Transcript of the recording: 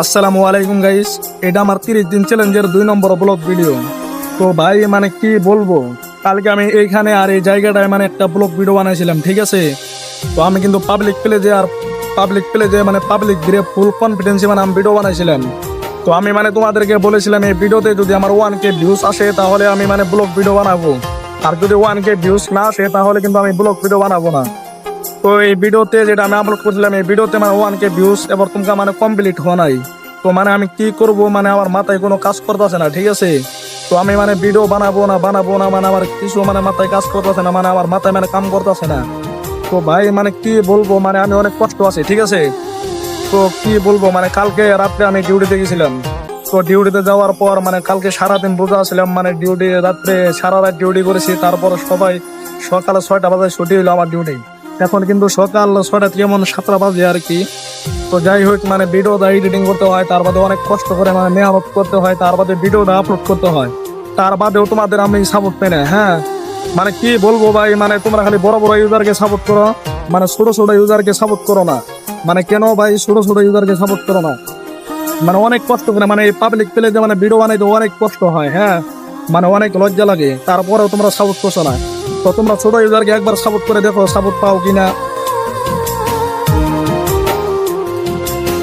আসসালামু আলাইকুম গাইস, এটা আমার 30 দিন চ্যালেঞ্জের 2 নম্বর ব্লগ ভিডিও। তো ভাই মানে কি বলবো, কালকে আমি এইখানে আর এই জায়গাটায় মানে একটা ব্লগ ভিডিও বানাইছিলাম, ঠিক আছে। তো আমি কিন্তু পাবলিক প্লেজে মানে পাবলিক দিয়ে ফুল কনফিডেন্সে মানে আমি ভিডিও বানাইছিলাম। তো আমি মানে তোমাদেরকে বলেছিলাম এই ভিডিওতে যদি আমার 1K ভিউজ আসে তাহলে আমি মানে ব্লগ ভিডিও বানাবো, আর যদি 1K ভিউজ না আসে তাহলে কিন্তু আমি ব্লগ ভিডিও বানাবো না। তো এই ভিডিওতে যেটা আমি আপলোড করছিলাম, এই ভিডিওতে মানে 1K ভিউজ এবার তোমাকে মানে কমপ্লিট হওয়া নাই। তো মানে আমি কি করব, মানে আমার মাথায় কোনো কাজ করতেছে না, ঠিক আছে। তো আমি মানে ভিডিও বানাবো না মানে আমার কিছু মানে মাথায় কাজ করতেছে না, মানে আমার মাথায় মানে কাম করতেছে না। তো ভাই মানে কি বলবো, মানে আমি অনেক কষ্ট আছে, ঠিক আছে। তো কি বলবো, মানে কালকে রাত্রে আমি ডিউটিতে গেছিলাম। তো ডিউটিতে যাওয়ার পর মানে কালকে সারাদিন রোজা ছিলাম, মানে ডিউটি রাত্রে সারা রাত ডিউটি করেছি। তারপর সবাই সকালে 6টা বাজে ছুটি হইলো আমার ডিউটি। এখন কিন্তু সকাল 6টা থেকে এমন 7টা বাজে আর কি। তো যাই হোক, মানে ভিডিওটা এডিটিং করতে হয়, তার বাদে অনেক কষ্ট করে মানে মেহনত করতে হয়, তার বাদে ভিডিওটা আপলোড করতে হয়, তার বাদেও তোমাদের আমি সাপোর্ট পাই না। হ্যাঁ, মানে কি বলবো ভাই, মানে তোমরা খালি বড় বড় ইউজারকে সাপোর্ট করো, মানে ছোট ছোট ইউজারকে সাপোর্ট করো না। মানে কেন ভাই ছোট ছোট ইউজারকে সাপোর্ট করো না? মানে অনেক কষ্ট করে মানে এই পাবলিক প্লেসে মানে ভিডিও বানাইতে অনেক কষ্ট হয়। হ্যাঁ, মানে অনেক লজ্জা লাগে, তারপরেও তোমরা সাপোর্ট করছো না। তো তোমরা ছোট ইউজারকে একবার সাপোর্ট করে দেখো, সাপোর্ট পাও কিনা।